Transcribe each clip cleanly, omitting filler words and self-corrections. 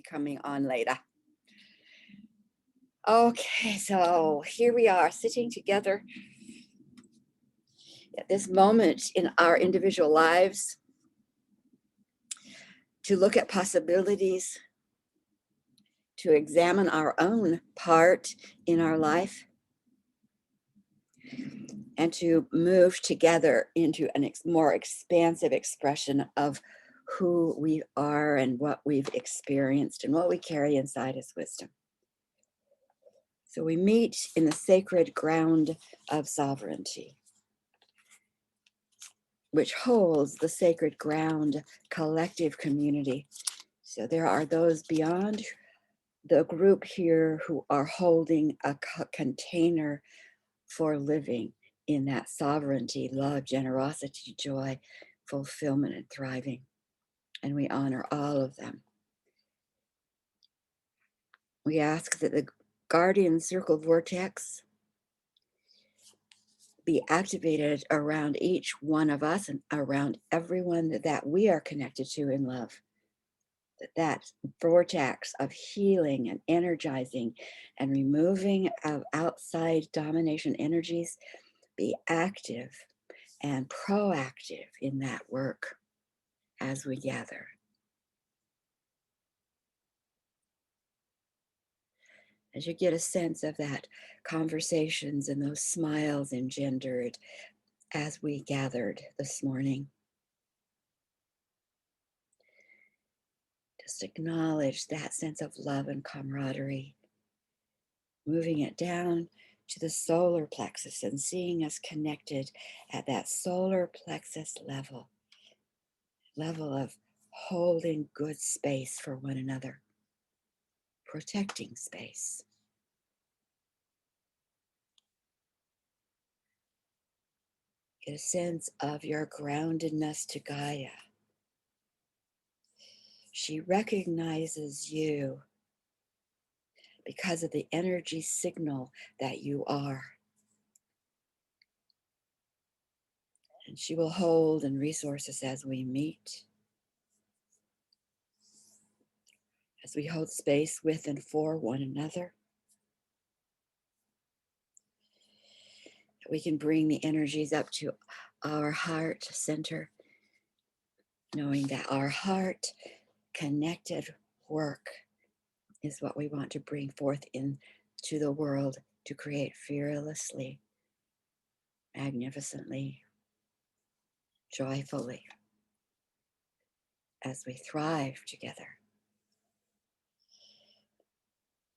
coming on later. Okay, so here we are sitting together at this moment in our individual lives to look at possibilities, to examine our own part in our life, and to move together into a more expansive expression of who we are and what we've experienced and what we carry inside as wisdom. So we meet in the sacred ground of sovereignty, which holds the sacred ground collective community. So there are those beyond the group here who are holding a container for living in that sovereignty, love, generosity, joy, fulfillment, and thriving. And we honor all of them. We ask that the guardian circle vortex be activated around each one of us and around everyone that we are connected to in love. That vortex of healing and energizing and removing of outside domination energies be active and proactive in that work as we gather. As you get a sense of that conversations and those smiles engendered as we gathered this morning, just acknowledge that sense of love and camaraderie, moving it down to the solar plexus and seeing us connected at that solar plexus level of holding good space for one another, protecting space. Get a sense of your groundedness to Gaia. She recognizes you because of the energy signal that you are. And she will hold and resource us as we meet, as we hold space with and for one another. We can bring the energies up to our heart center, knowing that our heart connected work is what we want to bring forth into the world to create fearlessly, magnificently, joyfully, as we thrive together.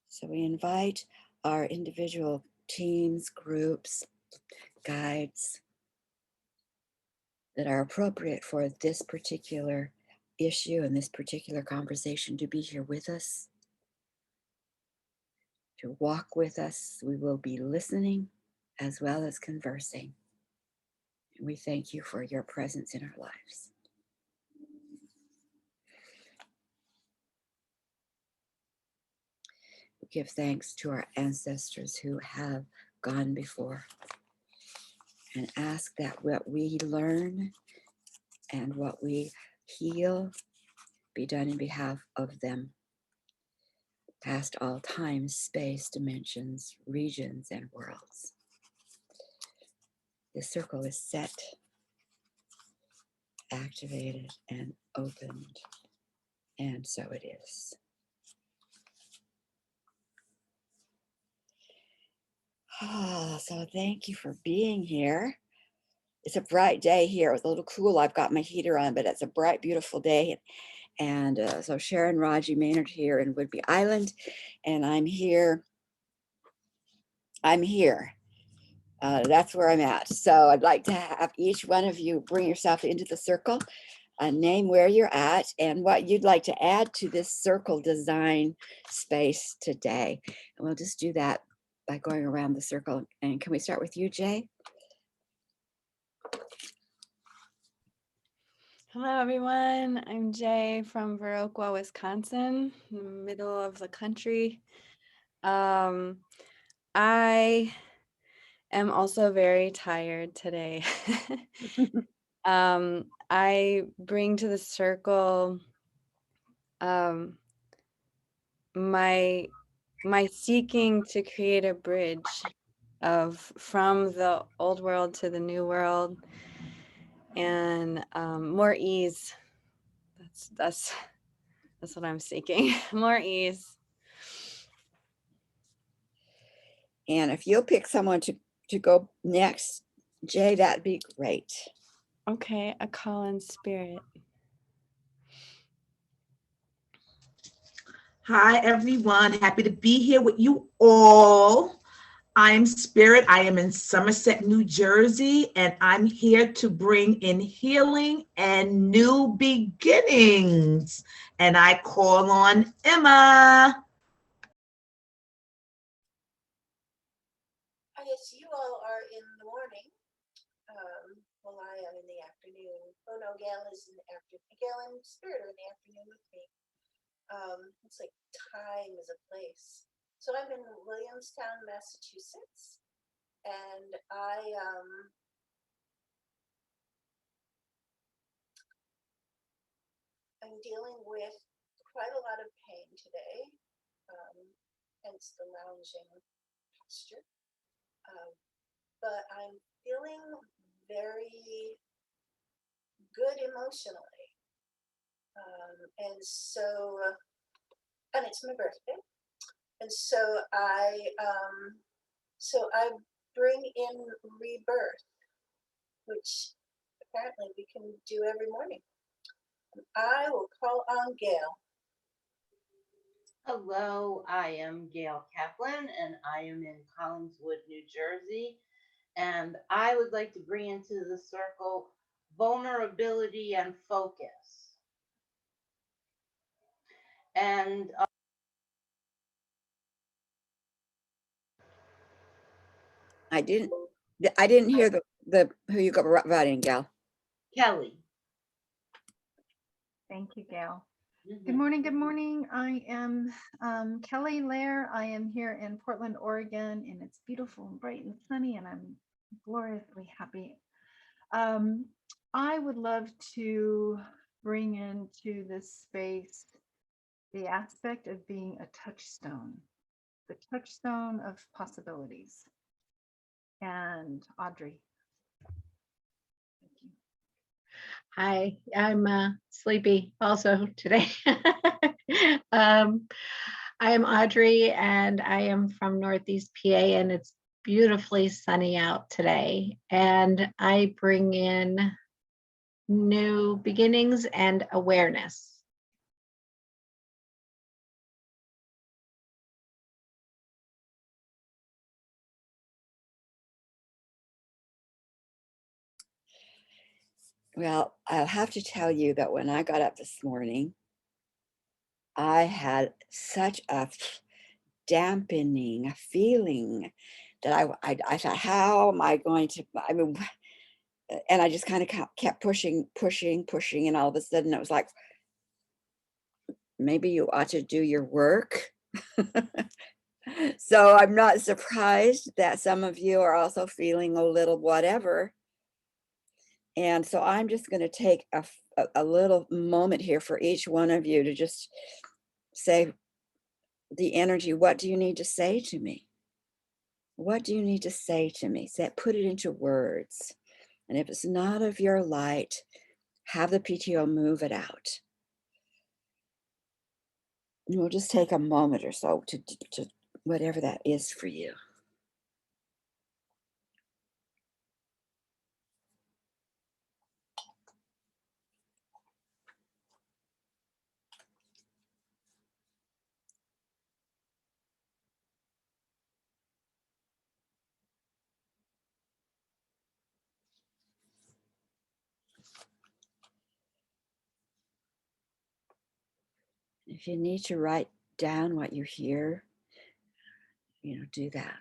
So we invite our individual teams, groups, guides that are appropriate for this particular issue and this particular conversation to be here with us, to walk with us. We will be listening as well as conversing. And we thank you for your presence in our lives. We give thanks to our ancestors who have gone before and ask that what we learn and what we heal be done in behalf of them, past all time, space, dimensions, regions, and worlds. The circle is set, activated, and opened, and so it is. So thank you for being here. It's a bright day here. It's a little cool. I've got my heater on, but it's a bright, beautiful day. And so Sharon Raji Maynard here in Whidbey Island, and I'm here. That's where I'm at. So I'd like to have each one of you bring yourself into the circle, name where you're at and what you'd like to add to this circle design space today. And we'll just do that by going around the circle. And can we start with you, Jay? Hello, everyone. I'm Jay from Viroqua, Wisconsin, in the middle of the country. I am also very tired today. I bring to the circle my my seeking to create a bridge of from the old world to the new world, and more ease. That's what I'm seeking. More ease. And if you'll pick someone to go next, Jay, that'd be great. Okay, a call in spirit. Hi, everyone. Happy to be here with you all. I'm Spirit. I am in Somerset, New Jersey, and I'm here to bring in healing and new beginnings. And I call on Emma. I guess you all are in the morning. Well, I am in the afternoon. Oh no, Gail is in the afternoon. Gail and Spirit are in the afternoon with me. It's like time is a place. So I'm in Williamstown, Massachusetts, and I'm dealing with quite a lot of pain today, hence the lounging posture. But I'm feeling very good emotionally. And it's my birthday. And so I bring in rebirth, which apparently we can do every morning. I will call on Gail. Hello, I am Gail Kaplan and I am in Collingswood, New Jersey. And I would like to bring into the circle vulnerability and focus. And I didn't hear the who you got writing, Gal. Kelly. Thank you, Gail. Good morning. Good morning. I am Kelly Lair. I am here in Portland, Oregon, and it's beautiful and bright and sunny, and I'm gloriously happy. I would love to bring into this space the aspect of being a touchstone, the touchstone of possibilities. And Audrey. Thank you. Hi, I'm sleepy also today. I am Audrey and I am from Northeast PA, and it's beautifully sunny out today. And I bring in new beginnings and awareness. Well, I'll have to tell you that when I got up this morning, I had such a dampening feeling that I thought, how am I going to, I mean, and I just kind of kept pushing, and all of a sudden it was like, maybe you ought to do your work. So I'm not surprised that some of you are also feeling a little whatever. And so I'm just going to take a little moment here for each one of you to just say the energy, what do you need to say to me? What do you need to say to me? Put it into words. And if it's not of your light, have the PTO move it out. And we'll just take a moment or so to whatever that is for you. If you need to write down what you hear, do that.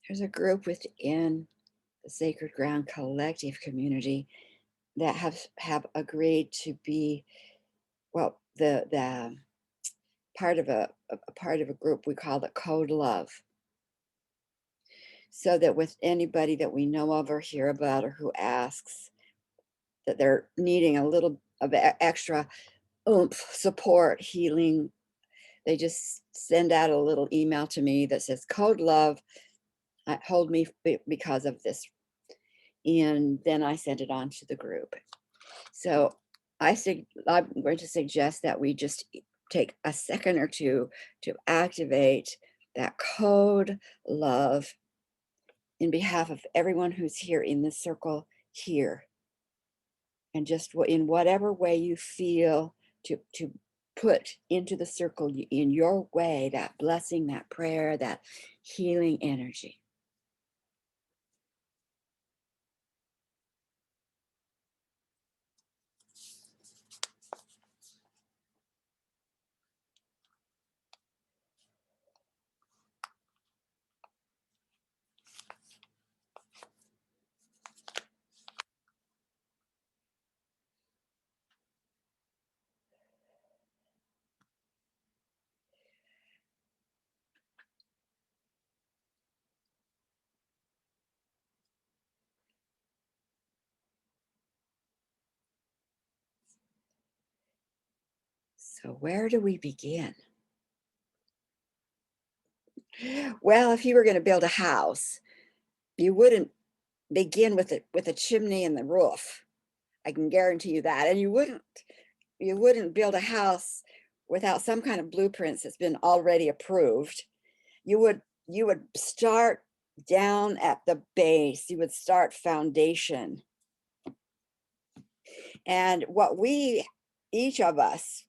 There's a group within the Sacred Ground Collective community that have agreed to be, well, the part of a part of a group we call the Code Love, so that with anybody that we know of or hear about or who asks that they're needing a little of extra oomph, support, healing, they just send out a little email to me that says Code Love, hold me because of this, and then I send it on to the group. So I'm going to suggest that we just take a second or two to activate that Code Love in behalf of everyone who's here in this circle here. And just in whatever way you feel to put into the circle in your way, that blessing, that prayer, that healing energy. So where do we begin? Well, if you were going to build a house, you wouldn't begin with a chimney and the roof. I can guarantee you that. And you wouldn't build a house without some kind of blueprints that's been already approved. You would start down at the base. You would start foundation. And what each of us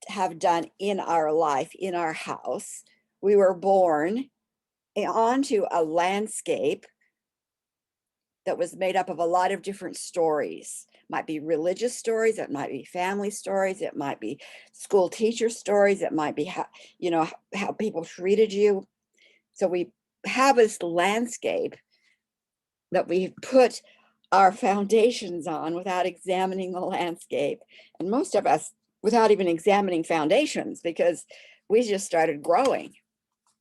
have done in our life, in our house, we were born onto a landscape that was made up of a lot of different stories. Might be religious stories, it might be family stories, it might be school teacher stories, it might be how people treated you. So we have this landscape that we put our foundations on without examining the landscape. And most of us without even examining foundations, because we just started growing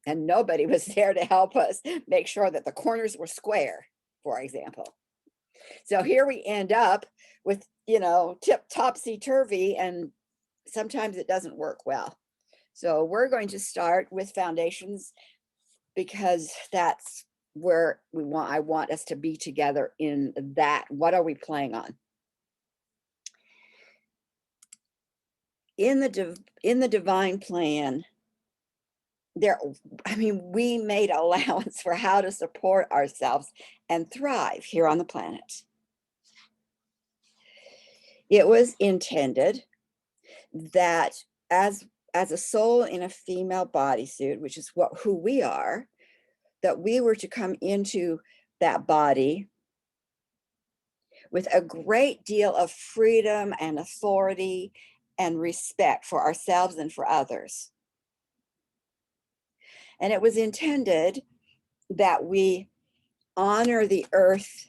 and nobody was there to help us make sure that the corners were square, for example. So here we end up with, topsy-turvy, and sometimes it doesn't work well. So we're going to start with foundations because that's where I want us to be together in that. What are we playing on? In the divine plan, we made allowance for how to support ourselves and thrive here on the planet. It was intended that as a soul in a female bodysuit, which is who we are, that we were to come into that body with a great deal of freedom and authority and respect for ourselves and for others. And it was intended that we honor the earth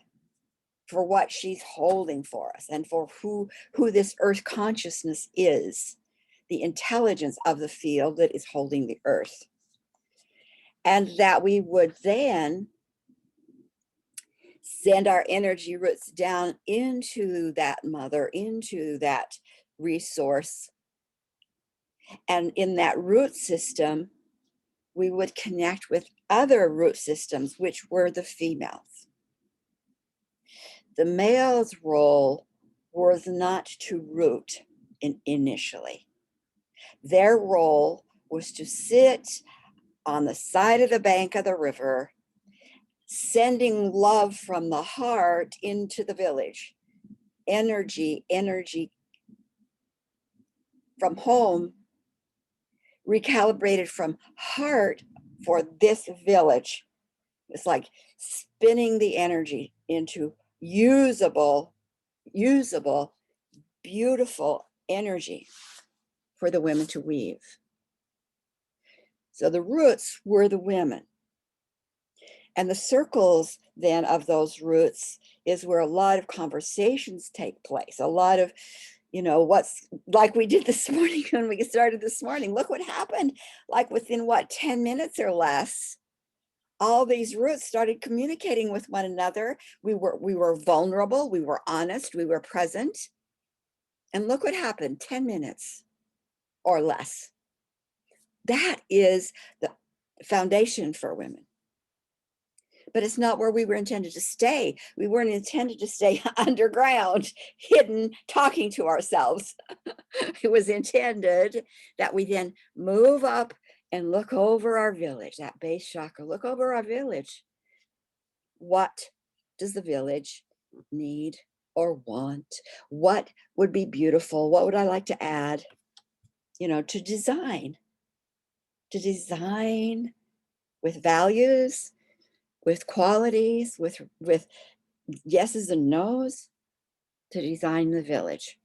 for what she's holding for us and for who this earth consciousness is, the intelligence of the field that is holding the earth. And that we would then send our energy roots down into that mother, into that resource. And in that root system, we would connect with other root systems, which were the females. The male's role was not to root initially. Their role was to sit on the side of the bank of the river, sending love from the heart into the village. Energy from home, recalibrated from heart for this village. It's like spinning the energy into usable, beautiful energy for the women to weave. So the roots were the women. And the circles then of those roots is where a lot of conversations take place. A lot of, what's like we did this morning when we started this morning. Look what happened, like within 10 minutes or less. All these roots started communicating with one another. We were vulnerable, we were honest, we were present. And look what happened, 10 minutes or less. That is the foundation for women. But it's not where we were intended to stay. We weren't intended to stay underground, hidden, talking to ourselves. It was intended that we then move up and look over our village, that base chakra, look over our village. What does the village need or want? What would be beautiful? What would I like to add? To design with values, with qualities, with yeses and nos, to design the village.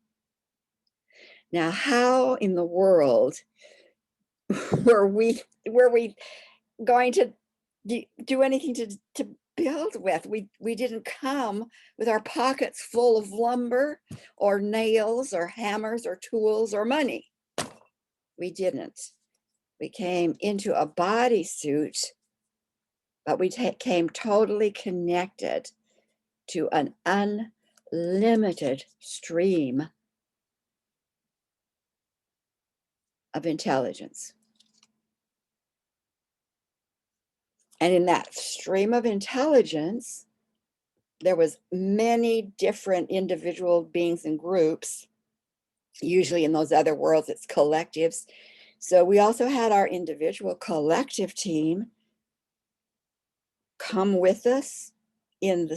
Now, how in the world were we going to do anything to build with? We didn't come with our pockets full of lumber or nails or hammers or tools or money. We didn't. We came into a bodysuit, but we came totally connected to an unlimited stream of intelligence. And in that stream of intelligence, there was many different individual beings and groups. Usually in those other worlds, it's collectives. So we also had our individual collective team come with us in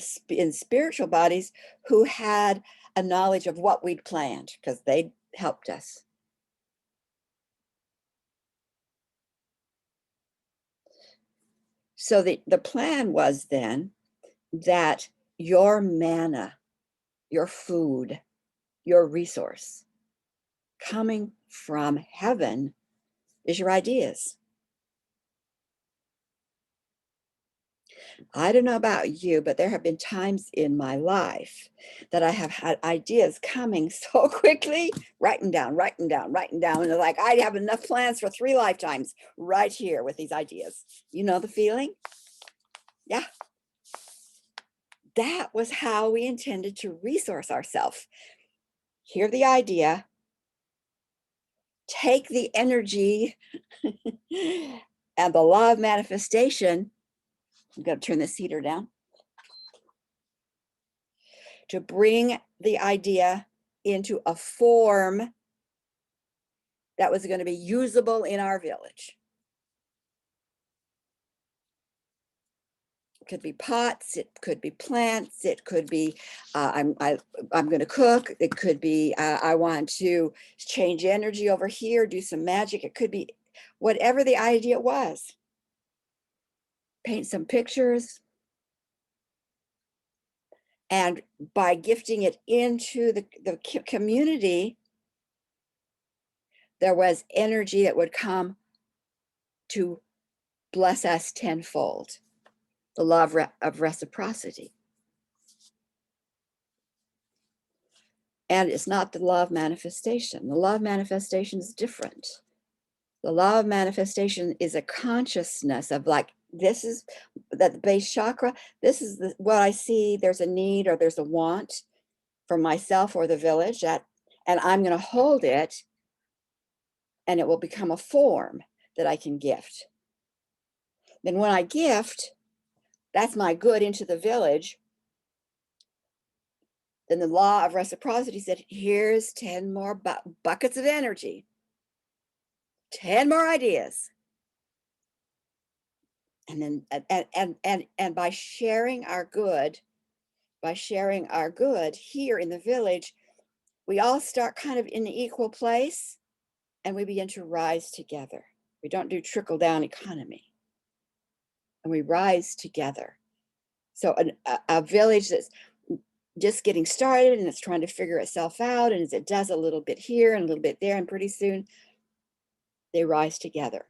spiritual bodies who had a knowledge of what we'd planned, because they helped us. So the plan was then that your manna, your food, your resource coming from heaven is your ideas. I don't know about you, but there have been times in my life that I have had ideas coming so quickly, writing down. And they're like, I have enough plans for 3 lifetimes right here with these ideas. You know the feeling? Yeah. That was how we intended to resource ourselves. Hear the idea, take the energy and the law of manifestation. I'm going to turn this heater down. To bring the idea into a form that was going to be usable in our village. It could be pots, it could be plants, it could be I'm going to cook, it could be I want to change energy over here, do some magic, it could be whatever the idea was. Paint some pictures. And by gifting it into the community, there was energy that would come to bless us tenfold. The law of reciprocity. And it's not the law of manifestation. The law of manifestation is different. The law of manifestation is a consciousness of like, this is that base chakra, this is what I see, there's a need or there's a want for myself or the village, and I'm going to hold it, and it will become a form that I can gift. Then when I gift, that's my good into the village. Then the law of reciprocity said, here's 10 more buckets of energy, 10 more ideas. And then and by sharing our good here in the village, we all start kind of in the equal place, and we begin to rise together. We don't do trickle down economy, and we rise together. So a village that's just getting started and it's trying to figure itself out, and as it does a little bit here and a little bit there, and pretty soon they rise together.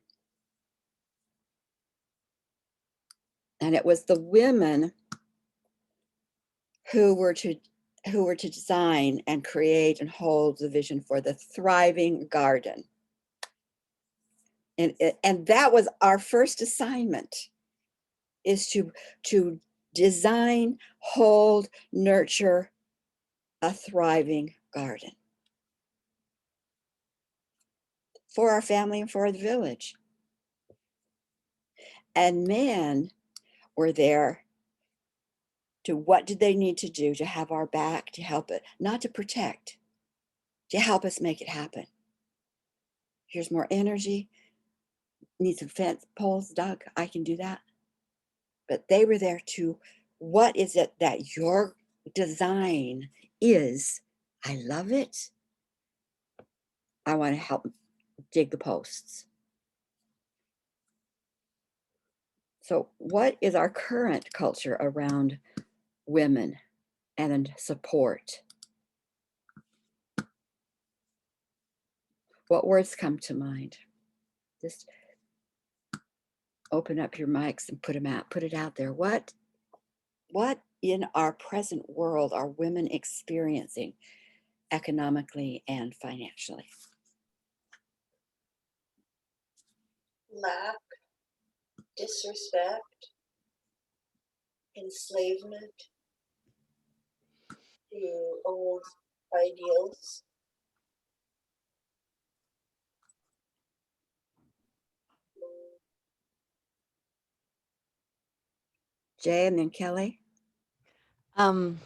And it was the women who were to design and create and hold the vision for the thriving garden. And that was our first assignment, is to design, hold, nurture a thriving garden for our family and for the village. And men were there to, what did they need to do to have our back, to help it, not to protect, to help us make it happen. Here's more energy, need some fence poles dug, I can do that. But they were there to, what is it that your design is? I love it. I want to help dig the posts. So what is our current culture around women and support? What words come to mind? Just open up your mics and put it out there. What in our present world are women experiencing economically and financially? Lack, disrespect, enslavement to old ideals. Jay and then Kelly. I'm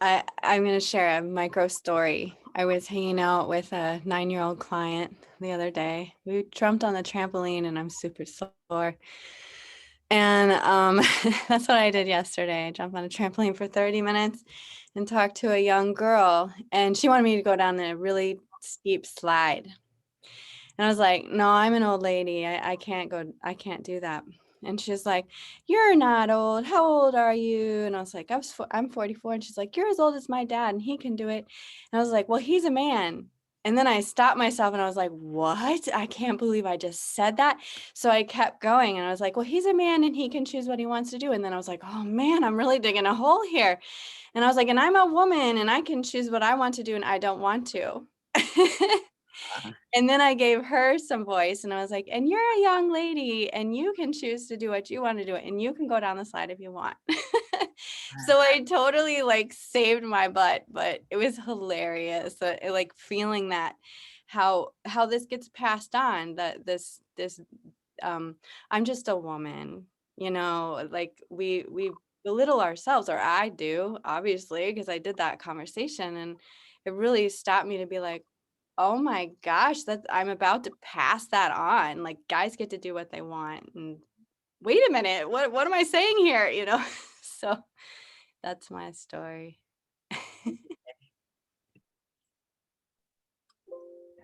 going to share a micro story. I was hanging out with a 9-year-old client the other day. We jumped on the trampoline and I'm super sore. And that's what I did yesterday. I jumped on a trampoline for 30 minutes and talked to a young girl. And she wanted me to go down a really steep slide. And I was like, no, I'm an old lady. I can't do that. And she's like, you're not old. How old are you? And I was like, I'm 44. And she's like, you're as old as my dad and he can do it. And I was like, well, he's a man. And then I stopped myself and I was like, what? I can't believe I just said that. So I kept going and I was like, well, he's a man and he can choose what he wants to do. And then I was like, oh man, I'm really digging a hole here. And I was like, and I'm a woman and I can choose what I want to do and I don't want to. And then I gave her some voice and I was like, and you're a young lady and you can choose to do what you want to do and you can go down the slide if you want. So I totally like saved my butt, but it was hilarious. Like feeling that how this gets passed on, that this I'm just a woman, like we belittle ourselves, or I do, obviously, because I did that conversation and it really stopped me to be like, oh my gosh, that I'm about to pass that on. Like guys get to do what they want. And wait a minute, what am I saying here? So that's my story.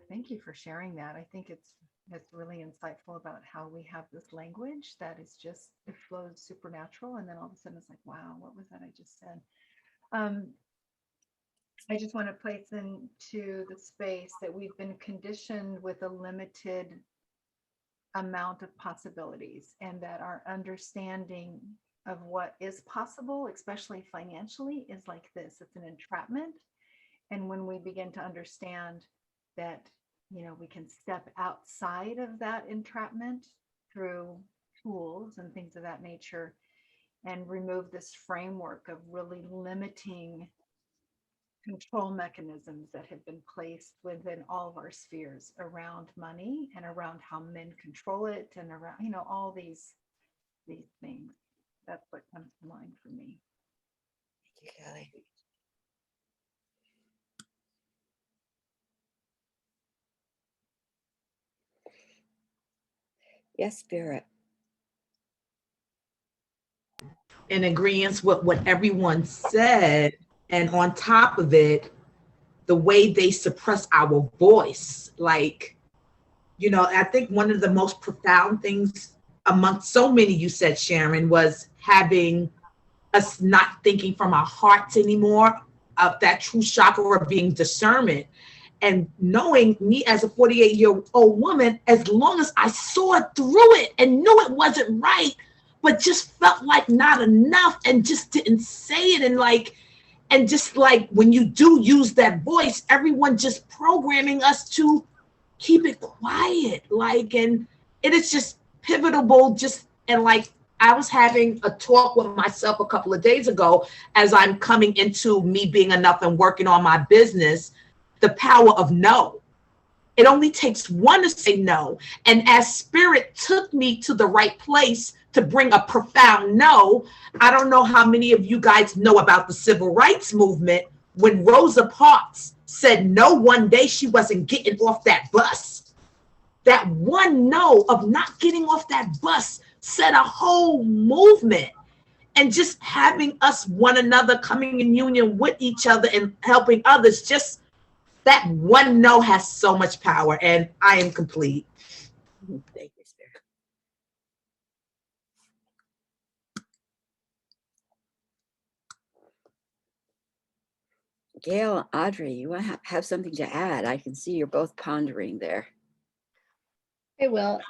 Thank you for sharing that. I think it's really insightful about how we have this language that is just, it flows supernatural. And then all of a sudden it's like, wow, what was that I just said? I just want to place into the space that we've been conditioned with a limited amount of possibilities, and that our understanding of what is possible, especially financially, is like this. It's an entrapment. And when we begin to understand that, we can step outside of that entrapment through tools and things of that nature and remove this framework of really limiting control mechanisms that have been placed within all of our spheres around money and around how men control it and around, all these things. That's what comes to mind for me. Thank you, Kelly. Yes, Spirit. In agreement with what everyone said, and on top of it, the way they suppress our voice. Like, I think one of the most profound things amongst so many you said, Sharon, was having us not thinking from our hearts anymore, of that true chakra of being discernment. And knowing me as a 48-year-old woman, as long as I saw through it and knew it wasn't right, but just felt like not enough and just didn't say it. And just like when you do use that voice, everyone just programming us to keep it quiet. And it is just pivotal. I was having a talk with myself a couple of days ago as I'm coming into me being enough and working on my business, the power of no. It only takes one to say no. And as Spirit took me to the right place to bring a profound no, I don't know how many of you guys know about the civil rights movement. When Rosa Parks said no one day, she wasn't getting off that bus. That one no of not getting off that bus set a whole movement. And just having us one another coming in union with each other and helping others, just that one no has so much power. And I am complete. Thank you, Spirit. Gail, Audrey, you want to have something to add? I can see you're both pondering there. I will.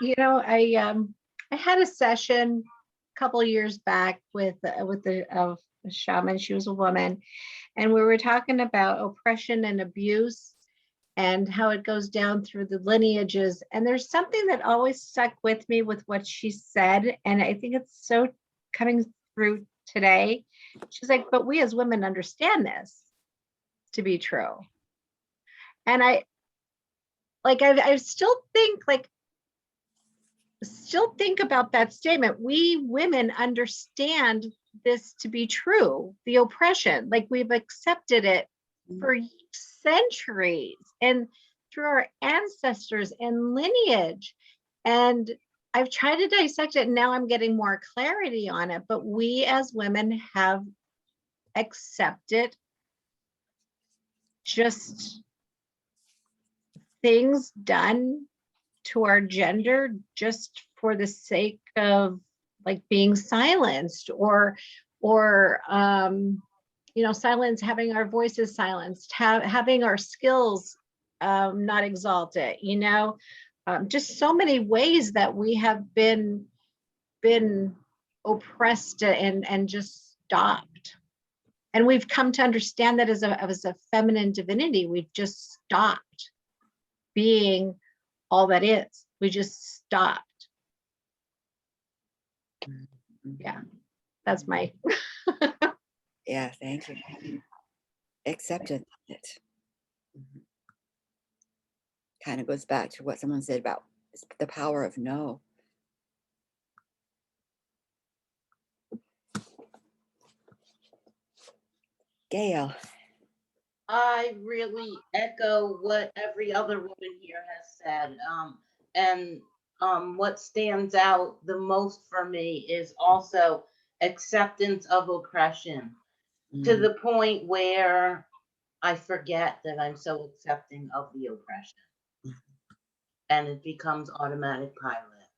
I had a session a couple of years back with a shaman. She was a woman, and we were talking about oppression and abuse and how it goes down through the lineages. And there's something that always stuck with me with what she said, and I think it's so coming through today. She's like, but we as women understand this to be true. And I still think about that statement. We women understand this to be true, the oppression, like we've accepted it for centuries and through our ancestors and lineage. And I've tried to dissect it, and now I'm getting more clarity on it. But we as women have accepted just things done to our gender just for the sake of like being silenced or silence, having our voices silenced, having our skills not exalted, just so many ways that we have been oppressed and just stopped. And we've come to understand that as a feminine divinity, we've just stopped being all that is. We just stopped. Yeah, that's my. Yeah, thank you. Accepted it. Kind of goes back to what someone said about the power of no. Gail. I really echo what every other woman here has said. And what stands out the most for me is also acceptance of oppression to the point where I forget that I'm so accepting of the oppression. And it becomes automatic pilot.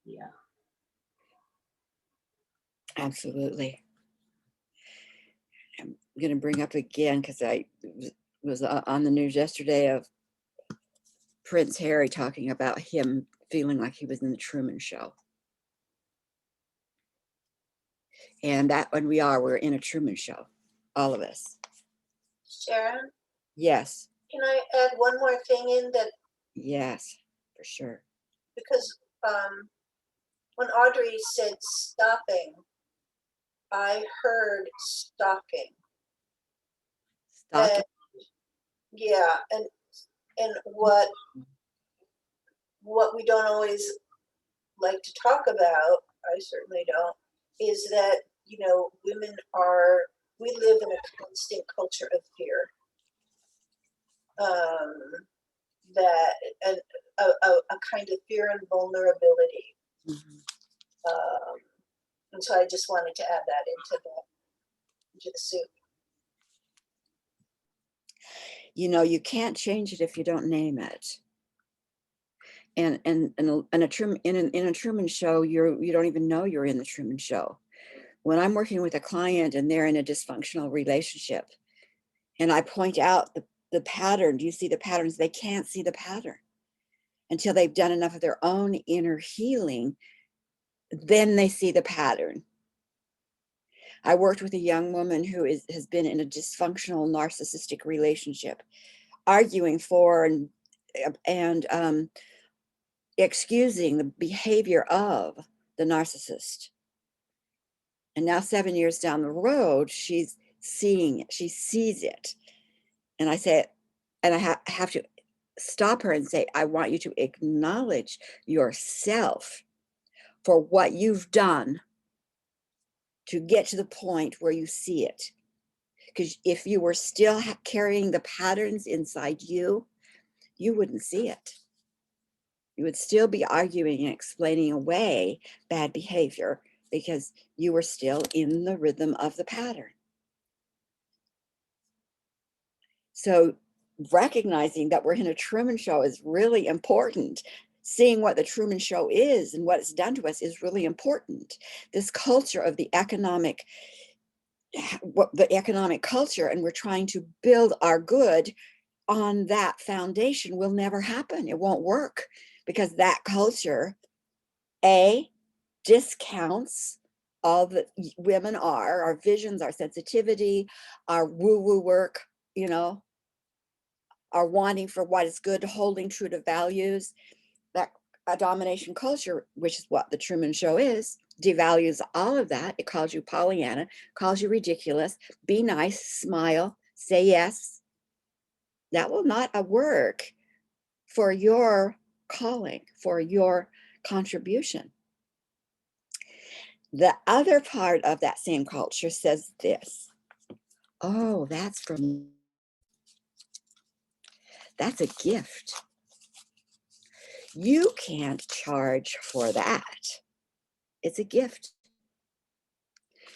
Yeah. Absolutely. I'm going to bring up again because I was on the news yesterday of Prince Harry talking about him feeling like he was in the Truman Show. And that when we're in a Truman Show, all of us. Sharon, Yes. can I add one more thing in that? Yes, for sure. Because when Audrey said stopping, I heard stalking. Stop. Yeah, and what we don't always like to talk about, I certainly don't, is that women we live in a constant culture of fear. That and a kind of fear and vulnerability. And so I just wanted to add that into the soup. You can't change it if you don't name it. And in a Truman Show, you don't even know you're in the Truman Show. When I'm working with a client and they're in a dysfunctional relationship, and I point out the pattern, do you see the patterns? They can't see the pattern. until they've done enough of their own inner healing, then they see the pattern. I worked with a young woman who has been in a dysfunctional narcissistic relationship, arguing for and excusing the behavior of the narcissist. And now 7 years down the road, she's seeing it. She sees it. And I say, and I have to stop her and say, I want you to acknowledge yourself for what you've done to get to the point where you see it. Because if you were still carrying the patterns inside you, you wouldn't see it. You would still be arguing and explaining away bad behavior because you were still in the rhythm of the pattern. So recognizing that we're in a Truman Show is really important. Seeing what the Truman Show is and what it's done to us is really important. This culture of the economic culture, and we're trying to build our good on that foundation, will never happen. It won't work because that culture, discounts all that women are, our visions, our sensitivity, our woo-woo work, our wanting for what is good, holding true to values. That a domination culture, which is what the Truman Show is, devalues all of that. It calls you Pollyanna, calls you ridiculous, be nice, smile, say yes. That will not work for your calling, for your contribution. The other part of that same culture says this: oh, that's a gift. You can't charge for that. It's a gift.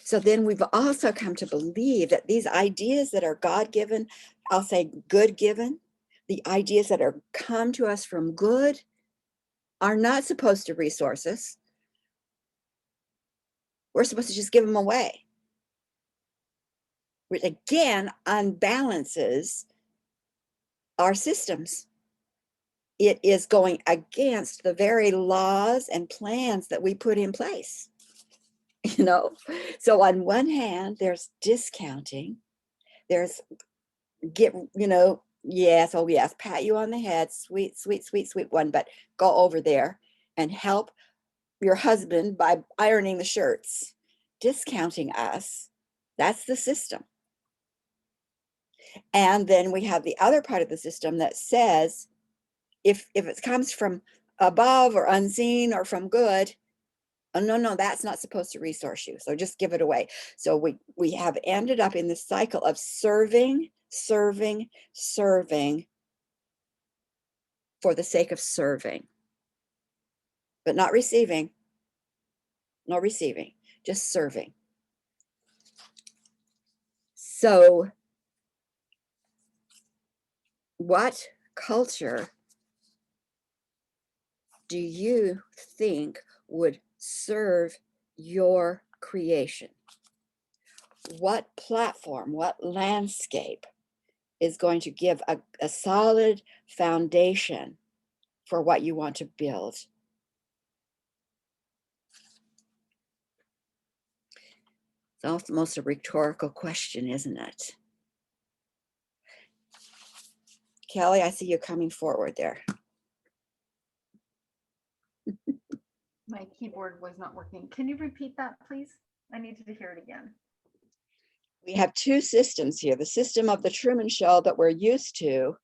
So then we've also come to believe that these ideas that are God-given, I'll say good-given, the ideas that are come to us from good are not supposed to resource us. We're supposed to just give them away, which again unbalances our systems. It is going against the very laws and plans that we put in place. So on one hand, there's discounting, there's yes, oh yes, pat you on the head, sweet, sweet, sweet, sweet one, but go over there and help your husband by ironing the shirts. Discounting us, that's the system. And then we have the other part of the system that says, if it comes from above or unseen or from good, oh, no, that's not supposed to resource you. So just give it away. So we have ended up in this cycle of serving for the sake of serving, but not receiving. No receiving, just serving. So what culture do you think would serve your creation? What platform, what landscape is going to give a solid foundation for what you want to build? It's almost a rhetorical question, isn't it? Kelly, I see you coming forward there. My keyboard was not working. Can you repeat that, please? I needed to hear it again. We have two systems here. The system of the Truman Show that we're used to,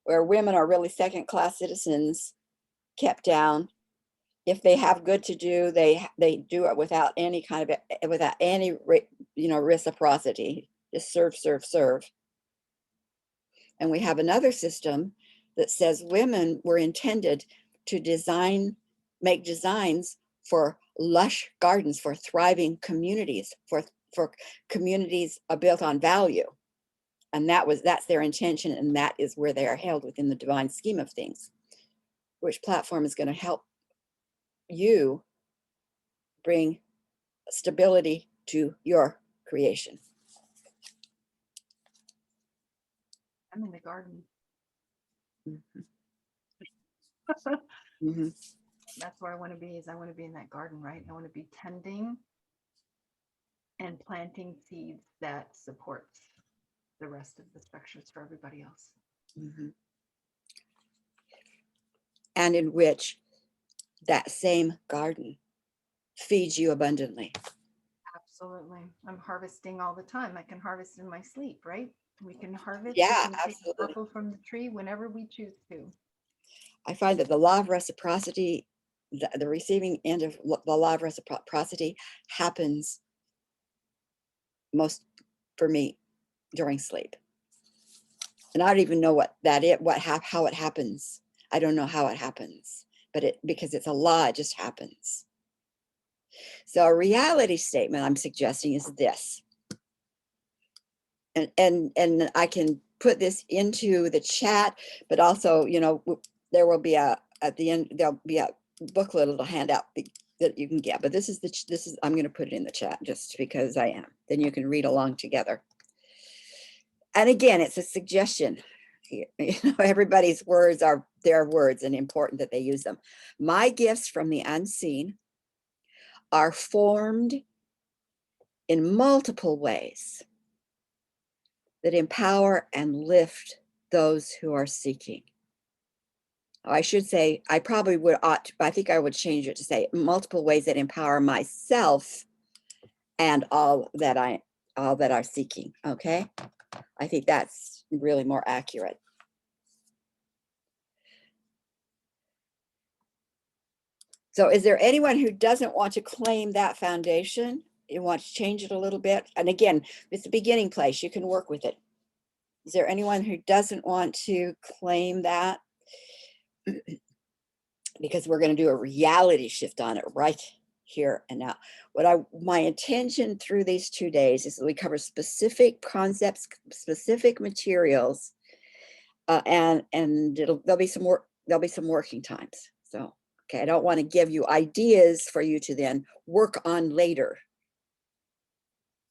where women are really second-class citizens, kept down. If they have good to do, they do it without any reciprocity. Just serve. And we have another system that says women were intended to make designs for lush gardens, for thriving communities, for communities built on value. And that's their intention, and that is where they are held within the divine scheme of things. Which platform is going to help you bring stability to your creation? I'm in the garden. Mhm. Mhm. That's where I want to be, is I want to be in that garden, right? I want to be tending and planting seeds that supports the rest of the structures for everybody else. Mhm. And in which that same garden feeds you abundantly. Absolutely. I'm harvesting all the time. I can harvest in my sleep, right? We can harvest, we Yeah, can take the absolutely. apple from the tree whenever we choose to. I find that the law of reciprocity, the receiving end of the law of reciprocity happens most for me during sleep. And I don't even know what that is, how it happens. I don't know how it happens, but because it's a law, it just happens. So a reality statement I'm suggesting is this. And I can put this into the chat, but also, there will be at the end, there'll be a booklet it'll hand out that you can get. But this is I'm going to put it in the chat just because I am. Then you can read along together. And again, it's a suggestion. Everybody's words are their words and important that they use them. My gifts from the unseen are formed in multiple ways that empower and lift those who are seeking. I should say, I probably I think I would change it to say multiple ways that empower myself and all that are seeking. Okay. I think that's really more accurate. So is there anyone who doesn't want to claim that foundation? You want to change it a little bit? And again, it's a beginning place. You can work with it. Is there anyone who doesn't want to claim that? Because we're going to do a reality shift on it right here and now. My intention through these 2 days is that we cover specific concepts, specific materials, and there'll be some working times. So, okay, I don't want to give you ideas for you to then work on later.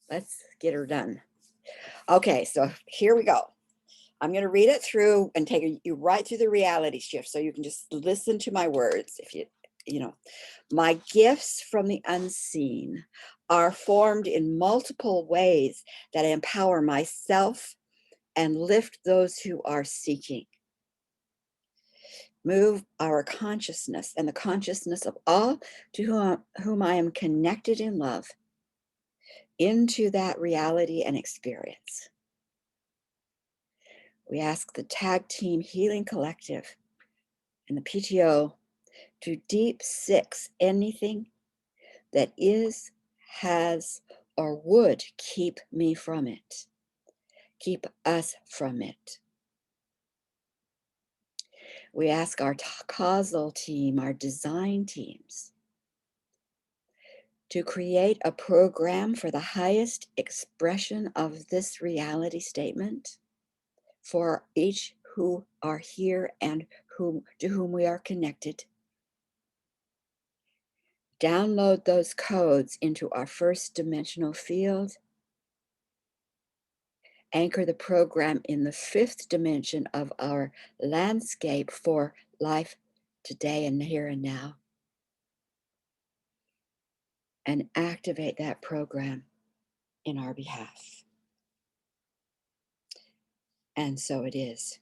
Let's get her done. Okay, so here we go. I'm going to read it through and take you right through the reality shift so you can just listen to my words. My gifts from the unseen are formed in multiple ways that empower myself and lift those who are seeking. Move our consciousness and the consciousness of all to whom I am connected in love into that reality and experience. We ask the Tag Team Healing Collective and the PTO to deep six anything that is, has, or would keep me from it, keep us from it. We ask our causal team, our design teams, to create a program for the highest expression of this reality statement for each who are here and to whom we are connected. Download those codes into our first dimensional field. Anchor the program in the fifth dimension of our landscape for life today and here and now. And activate that program in our behalf. And so it is.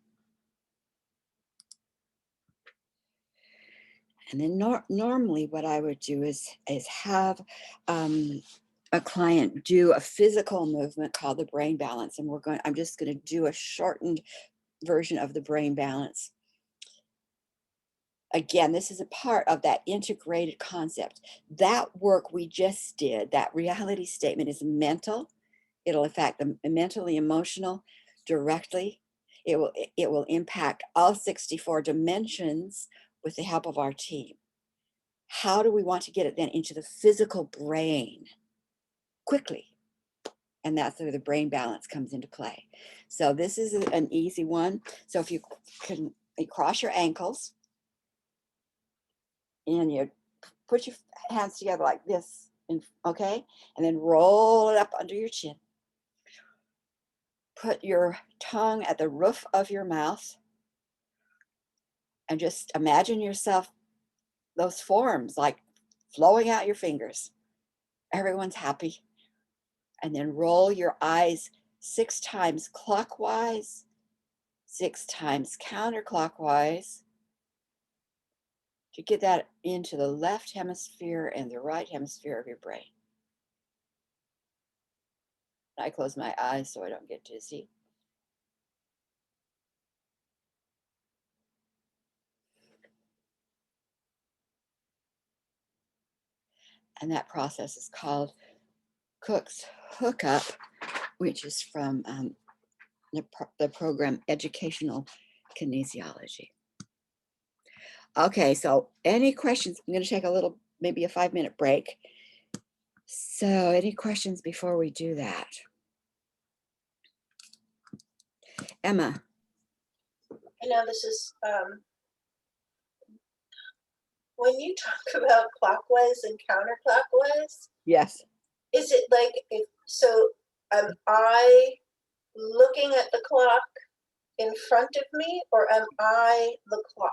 And then normally what I would do is have a client do a physical movement called the brain balance. And I'm just going to do a shortened version of the brain balance. Again, this is a part of that integrated concept. That work we just did, that reality statement, is mental. It'll affect the mentally, emotional directly. It will impact all 64 dimensions with the help of our team. How do we want to get it then into the physical brain quickly? And that's where the brain balance comes into play. So this is an easy one. So if you cross your ankles and you put your hands together like this, okay? And then roll it up under your chin. Put your tongue at the roof of your mouth. And just imagine yourself, those forms like flowing out your fingers. Everyone's happy. And then roll your eyes 6 times clockwise, 6 times counterclockwise to get that into the left hemisphere and the right hemisphere of your brain. I close my eyes so I don't get dizzy. And that process is called Cook's Hookup, which is from the program Educational Kinesiology. Okay, so any questions? I'm going to take a little, maybe a 5-minute break. So any questions before we do that? Emma. I know this is, when you talk about clockwise and counterclockwise, Yes. is it like, if, so am I looking at the clock in front of me, or am I the clock?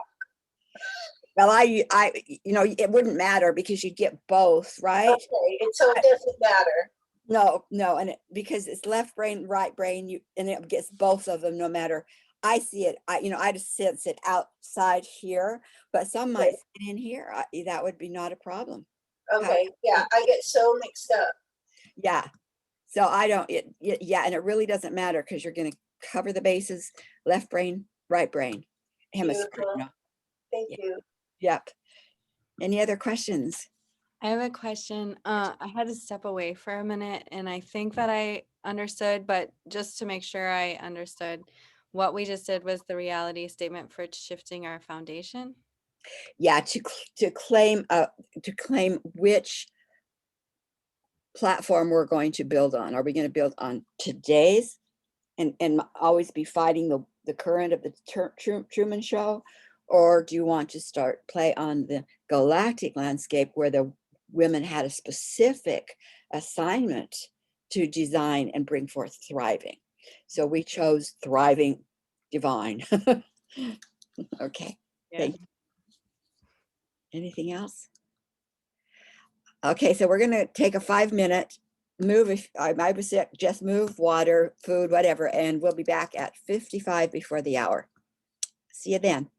Well, it wouldn't matter because you'd get both, right? Okay, so it doesn't matter. No, and because it's left brain, right brain, and it gets both of them no matter. I see it, I just sense it outside here, but some might sit in here. That would be not a problem. Okay, yeah, I get so mixed up. Yeah. So I don't, yeah, and it really doesn't matter because you're going to cover the bases, left brain, right brain, hemisphere. Beautiful. Thank you. Yep. Any other questions? I have a question. I had to step away for a minute and I think that I understood, but just to make sure I understood, what we just did was the reality statement for shifting our foundation. Yeah, to claim which platform we're going to build on. Are we going to build on today's and always be fighting the current of the Truman Show? Or do you want to start play on the galactic landscape where the women had a specific assignment to design and bring forth thriving? So we chose thriving divine. Okay. Yeah. Thank you. Anything else? Okay, so we're going to take a 5-minute move. If I would say just move, water, food, whatever, and we'll be back at 55 before the hour. See you then.